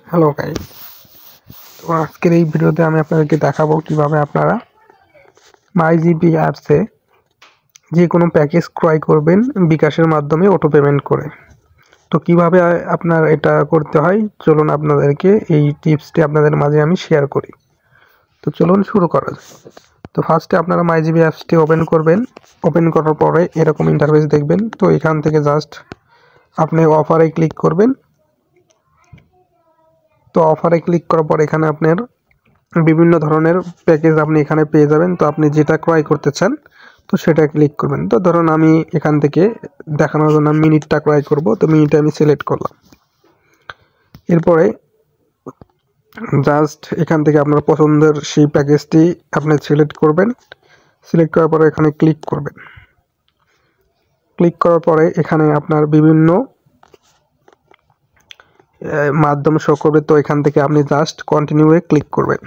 Hello guys, তো আজকের এই ভিডিওতে আমি আপনাদেরকে দেখাবো কিভাবে আপনারা মাইজিপি অ্যাপসে যে কোনো প্যাকেজ ক্রয় করবেন বিকাশের মাধ্যমে অটো পেমেন্ট করে। তো কিভাবে আপনার এটা করতে হয়, চলুন আপনাদেরকে এই টিপসটি আপনাদের মাঝে আমি শেয়ার করি। তো চলুন শুরু করা যাক। তো ফার্স্টে আপনারা মাইজিপি অ্যাপসটি ওপেন করবেন। ওপেন করার পরে এরকম ইন্টারফেস দেখবেন। তো এখান থেকে জাস্ট আপনি অফারে ক্লিক করবেন। তো অফারে ক্লিক করার পর এখানে আপনার বিভিন্ন ধরনের প্যাকেজ আপনি এখানে পেয়ে যাবেন। তো আপনি যেটা ক্রয় করতে চান তো সেটা ক্লিক করবেন। তো ধরুন আমি এখান থেকে দেখানোর জন্য মিনিটটা ক্রয় করব, তো মিনিটে আমি সিলেক্ট করলাম। এরপরে জাস্ট এখান থেকে আপনার পছন্দের সেই প্যাকেজটি আপনি সিলেক্ট করবেন। সিলেক্ট করার পরে এখানে ক্লিক করবেন। ক্লিক করার পরে এখানে আপনার বিভিন্ন মাধ্যম শো করবে। তো এখান থেকে আপনি জাস্ট কন্টিনিউয়ে ক্লিক করবেন।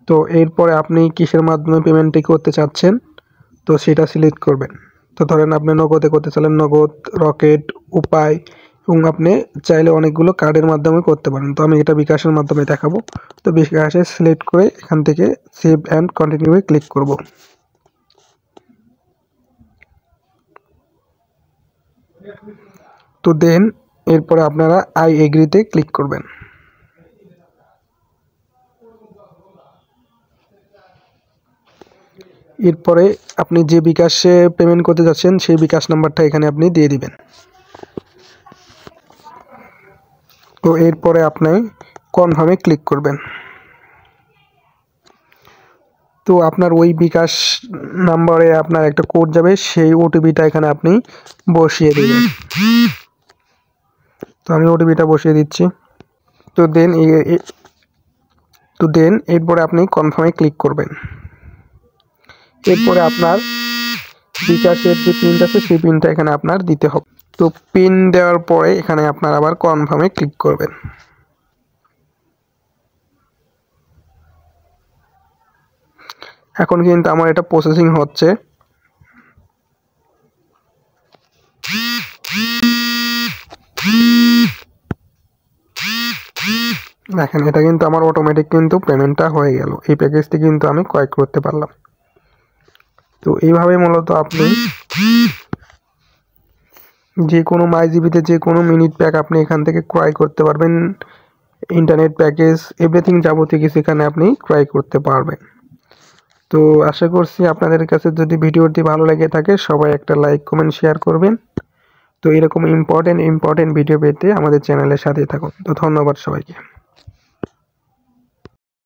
তো এরপরে আপনি কিসের মাধ্যমে পেমেন্টটি করতে চাচ্ছেন তো সেটা সিলেক্ট করবেন। তো ধরেন আপনি নগদে করতে চাইলেন, নগদ, রকেট, উপায়, এবং আপনি চাইলে অনেকগুলো কার্ডের মাধ্যমে করতে পারেন। তো আমি এটা বিকাশের মাধ্যমে দেখাবো। তো বিকাশে সিলেক্ট করে এখান থেকে সেভ অ্যান্ড কন্টিনিউয়ে ক্লিক করব। তো দেন এরপরে আপনারা আই এগ্রিতে ক্লিক করবেন। এরপরে আপনি যে বিকাশে পেমেন্ট করতে যাচ্ছেন সেই বিকাশ নাম্বারটা এখানে আপনি দিয়ে দিবেন। তো এরপরে আপনি কনফার্মে ক্লিক করবেন। তো আপনার ওই বিকাশ নাম্বারে আপনার একটা কোড যাবে, সেই ওটিপিটা এখানে আপনি বসিয়ে দেবেন। তো আমি ওটিপিটা বসিয়ে দিচ্ছি। তো দেন এরপরে আপনি কনফার্মে ক্লিক করবেন। এরপরে আপনার বিকাশের যে পিনটা আছে সেই পিনটা এখানে আপনার দিতে হবে। তো পিন দেওয়ার পরে এখানে আপনার আবার কনফার্মে ক্লিক করবেন। এখন কিন্তু আমার এটা প্রসেসিং হচ্ছে। দেখেন এটা কিন্তু আমার অটোমেটিক কিন্তু পেমেন্টটা হয়ে গেল। এই প্যাকেজটি কিন্তু আমি ক্রয় করতে পারলাম। তো এইভাবে মূলত আপনি যে কোনো মাইজিবিতে যে কোনো মিনিট প্যাক আপনি এখান থেকে ক্রয় করতে পারবেন। ইন্টারনেট প্যাকেজ এভরিথিং যাবতীয় কিছু এখানে আপনি ক্রয় করতে পারবেন। তো আশা করছি আপনাদের কাছে যদি ভিডিওটি ভালো লেগে থাকে সবাই একটা লাইক, কমেন্ট, শেয়ার করবেন। তো এরকম ইম্পর্টেন্ট ভিডিও পেতে আমাদের চ্যানেলের সাথে থাকুন। তো ধন্যবাদ সবাইকে।